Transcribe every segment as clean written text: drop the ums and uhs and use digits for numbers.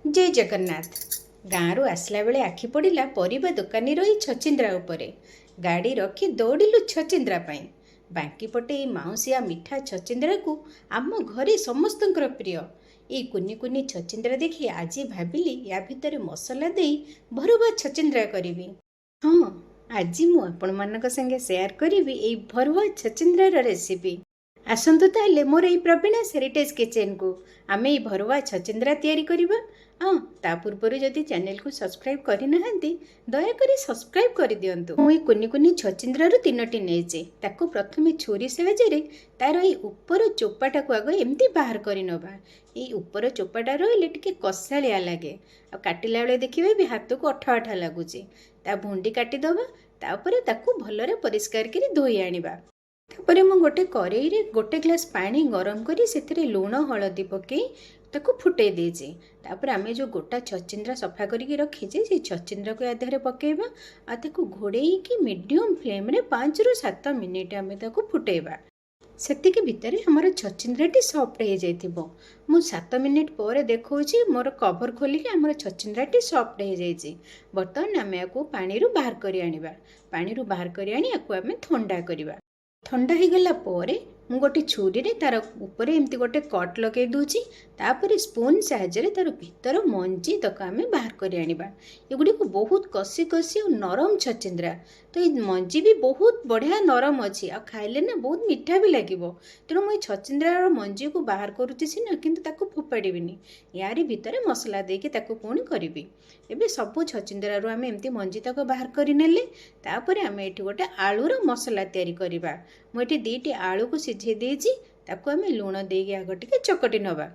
जय जगन्नाथ। गाँव आसला बेले आखि पड़ा परिबा दुकानी रही छचिंद्रा उपरे। गाड़ी रखी दौड़िलु छचिंद्रा पाई। बांकी पटे माउसिया मिठा छचिंद्रा को आम घरे समस्त प्रिय। ये कुनी कुनी छचिंद्रा देखी आज भाविली या भितर मसला दे भरुवा छचिंद्रा करी। हाँ, आज मुझे संगे शेयर करी ये भरुवा छचिंद्रार रेसिपी। आसतु ताले मोर ये प्रवीणास हेरिटेज किचन को आम ये भरुवा छचिंद्रा तैयारी करिबा। हाँ, ता पूर्व जदि चैनल को सब्सक्राइब करना दयाकोरी सब्सक्राइब कर दिंतु। मुझे कुनी कुनी छचिंद्रार तीनोटी नहीं ताको प्रथमे छुरी साहाय्य तार ये उपर चोपाटा को आग एमती बाहर कर नवा। ये उपर चोपाटा रही टे कषाया लगे आ काटिला बेले देखिए भी हाथ को अठा अठा लगुच। ता भुंडी काटिदबा तापर ताकू भलरे परिष्कार करी धोई आनिबा। तापर मु गोटे कड़ई रे गोटे ग्लास पानी गरम करी सेथिरे लूण हलदी पकई ताकू फुटे देजे। तापर आमे जो गोटा छचिंद्रा सफा करिक रखीचे से छचिंद्रा को आधारे पकेबा आ ताकू घोड़ेई की मीडियम फ्लेम रे 5 रु 7 मिनिट आमे ताकू फुटेबा। सेतिके भितरे हमर छचिंद्राटी सॉफ्ट हो जाइथिबो। मु 7 मिनिट पर देखौची मोर कवर खोलिके हमर छचिंद्राटी सॉफ्ट हो जाइछि। बर्तमान आमे याकू पानी रु बाहर करी आनिबा। पानी रु बाहर करी आनी याकू आमे ठंडा करिबा। ठंडा हो गला पोरे मु गोटे छुरी रे तार ऊपर एमती गोटे कट लगे दूची। तापर स्पून साहाय्य तार भीतर मंजी तक आमे बाहर करी आनिबा। एगुडी को बहुत कसी कसी और नरम छचिंद्रा तो ये मंजी भी बहुत बढ़िया नरम अच्छी आ खाइले ना बहुत मीठा भी लागिबो। तेणु मुझे छचिंद्रार मंजी को बाहर करुची सीना किंतु ताकू फोपाड़ीबिनी। यारी भितर मसला देके ताकू पुणी करिबी। एबे सबु छचिंद्रारू आमे एमती मंजी तक बाहर करि नेले। तापर आमे एठी गोटे आलूर मसला तैयारी करिबा। मु एठी 2टी आलू को सिझे देछि ताकू आमे लूण देके आग टिके चकटी नबा।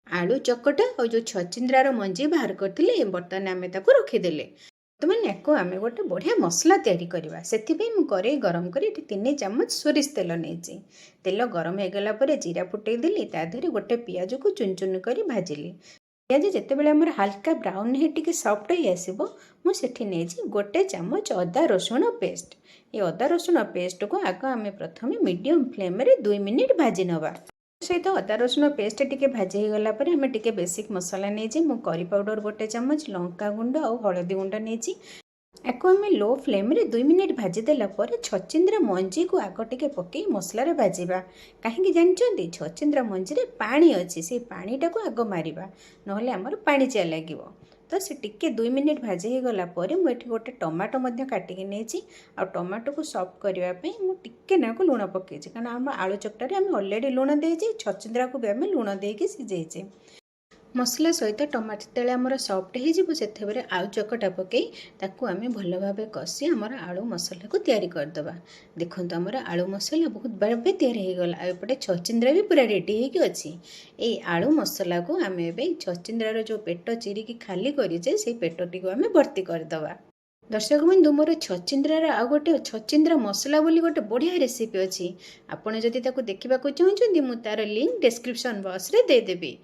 आलू चकटा और जो छचिंद्रार मंजी बाहर करथिले बर्तन आमे ताकू रखिदेले। तुमने याको आमे गोटे बढ़िया मसला तैयारी करवा। सेथिपे मु कड़ई गरम करी 3 चामच सोरिष तेल नेछि। तेल गरम हो गला परे जीरा फुटई देली ता देहरे गोटे पियाज को चुन चुन करी भाजिली। पियाज जेतेबेले हमर हल्का ब्राउन हे टिके सॉफ्ट हो आसीबो मु सेठी नेछि गोटे चामच अदा रसुण पेस्ट। ये अदा रसुण पेस्ट को आग आमे प्रथमे मीडियम फ्लेम रे 2 मिनिट भाजी नवा। सहित अदा रसुण पेस्ट टिके भाजी गला परे हमें टिके बेसिक मसला नहीं मु करी पाउडर गोटे चामच लंका गुंड और हलदी गुंड नहीं। याको आम लो फ्लेम रे 2 मिनिट भाजी देला परे छचिंद्रा मंजी को आग टिके पकई मसला रे भाजीबा। कहीं जानते छचिंद्रा मंजी रे पानी अच्छी से पानीटा को आग मारिबा नहले आमर पानी लागिबो। तो से टिके 2 मिनिट भाजी हो गला परे मु एठी गोटे टमाटो मध्य काटिके नेछि आ टमाटो को सॉफ्ट करबा पई मु टिके नाको लूण पकेछि कारण हम आलू चकटा रे हम ऑलरेडी लूण देछि छचिंद्रा को भी हम लूण देके सिझेछि। मसला सहित टमाटर तेले आमर सॉफ्ट हो से आलू चकटा पकई ताकू आमे भल भाबे कषि आमर आलू मसला को तैयारी करदबा। देखंतु आमर आलू मसला बहुत भाबे तैयारी हो गला। एपटे छचिंद्रा भी पूरा रेडी होइके अछि। ए आलू मसला को आमे एबे छचिंद्रार जो पेट चिरी की खाली करिजे से पेटटी को आमे भर्ती करदबा। दर्शक बंधु मोर छचिंद्रार आ गोटे छचिंद्रा मसला बोली गोटे बढ़िया रेसिपी अछि। आपण जदि ताकू देखिबाकू चाहुचंदी मु तार लिंक डिस्क्रिप्शन बॉक्स रे दे देबी।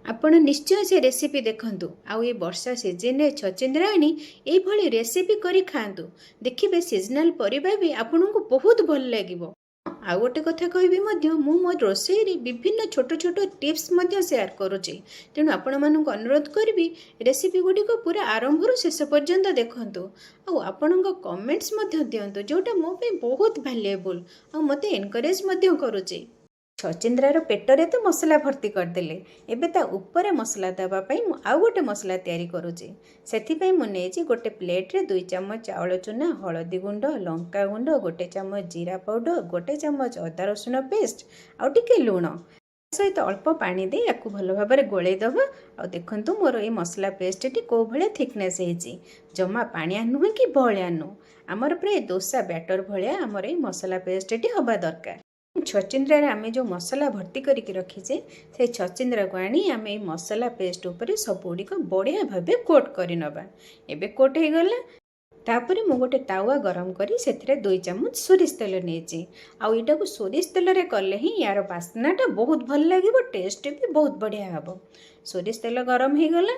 आपण निश्चय से रेसिपी देखंतु। आउ ये वर्षा सीजन रे छचिंद्रा आनी ए भली रेसिपी करी खांतु। देखिबे सीजनल परिबा भी आपनको बहुत भल लागिबो। आ गोटे कथा कहबी मध्य मु मो रोषेई रे विभिन्न छोट छोट टिप्स मध्य शेयर करूची। तेणु आपण मानक अनुरोध करबी रेसिपी गुडी को पूरा आरंभ रु शेष पर्यंत देखंतु। आ आपणक कमेंट्स मध्य दियंतु जोटा मो पे बहुत वैल्यूएबल आ मते एनकरेज मध्य करूची। छचिंद्रार पेटरे तो मसला भर्ती करदेले एबे ता ऊपर मसला देवा पई मु आउ गोटे मसला तैयारी करूची। सेथिपई मु नेछि गोटे प्लेट रे 2 चामच चावल चूना हलदी गुंड लंका गुंड गोटे चामच जीरा पाउडर गोटे चामच अदा रसुण पेस्ट आउ टिके लूण सहित अल्प पानी दे याकू भल भाबरे गोळेई दबा। आ देखंतु मोर ए मसला पेस्ट टी को भले थिकनेस हेछि जमा पानिया नुहे कि बहलिया नु हमर प्राय डोसा बैटर भलिया हमर ए मसला पेस्ट टी हबा दरकार। छचिंद्रा रे आमे जो मसला भर्ती करके रखीचे से छचिंद्रा को आनी आमे मसला पेस्ट ऊपर सब गुड़िक बढ़िया भावे कोट कर नबा। एबे कोट हो गला तापर मु गोटे तावा गरम करी सेथिरे 2 चामच सोरिष तेल नेछि। आउ एटा को सोरिष तेल रे करले ही यार बास्नाटा बहुत भल लागिबो टेस्ट भी बहुत बढ़िया हबो। सोरिष तेल गरम हो गला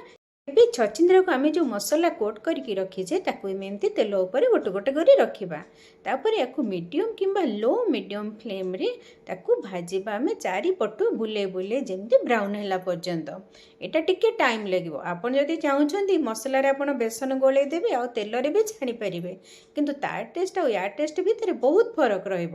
ଏବେ ଛଚିନ୍ଦ୍ରାକୁ ଆମେ ଯେଉଁ ମସଲା କୋଟ୍ କରିକି ରଖିଛେ ତାକୁ ଆମେ ଏମିତି ତେଲ ଉପରେ ଗୋଟେ ଗୋଟେ କରି ରଖିବା। ତାପରେ ୟାକୁ ମିଡ଼ିୟମ୍ କିମ୍ବା ଲୋ ମିଡ଼ିୟମ୍ ଫ୍ଲେମ୍ରେ ତାକୁ ଭାଜିବା ଆମେ ଚାରିପଟୁ ବୁଲେଇ ବୁଲେଇ ଯେମିତି ବ୍ରାଉନ୍ ହେଲା ପର୍ଯ୍ୟନ୍ତ। ଏଇଟା ଟିକେ ଟାଇମ୍ ଲାଗିବ। ଆପଣ ଯଦି ଚାହୁଁଛନ୍ତି ମସଲାରେ ଆପଣ ବେସନ ଗୋଳେଇ ଦେବେ ଆଉ ତେଲରେ ବି ଛାଣିପାରିବେ, କିନ୍ତୁ ତା ଟେଷ୍ଟ ଆଉ ୟା ଟେଷ୍ଟ ଭିତରେ ବହୁତ ଫରକ ରହିବ।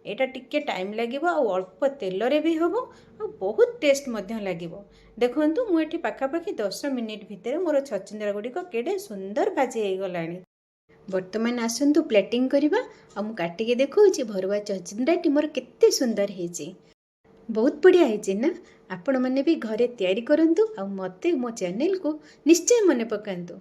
ଏଇଟା ଟିକେ ଟାଇମ୍ ଲାଗିବ ଆଉ ଅଳ୍ପ ତେଲରେ ବି ହେବ ଆଉ ବହୁତ ଟେଷ୍ଟ ମଧ୍ୟ ଲାଗିବ। ଦେଖନ୍ତୁ ମୁଁ ଏଠି ପାଖାପାଖି 10 ମିନିଟ୍ ଭିତରେ ମୋର ଛଚିନ୍ଦ୍ରା ଗୁଡ଼ିକ କେଡ଼େ ସୁନ୍ଦର ଭାଜି ହେଇଗଲାଣି। ବର୍ତ୍ତମାନ ଆସନ୍ତୁ ପ୍ଲେଟିଂ କରିବା। ଆଉ ମୁଁ କାଟିକି ଦେଖାଉଛି ଭରୁଆ ଛଚିନ୍ଦ୍ରାଟି ମୋର କେତେ ସୁନ୍ଦର ହେଇଛି। ବହୁତ ବଢ଼ିଆ ହେଇଛି ନା? ଆପଣମାନେ ବି ଘରେ ତିଆରି କରନ୍ତୁ ଆଉ ମୋତେ ମୋ ଚ୍ୟାନେଲକୁ ନିଶ୍ଚୟ ମନେ ପକାନ୍ତୁ।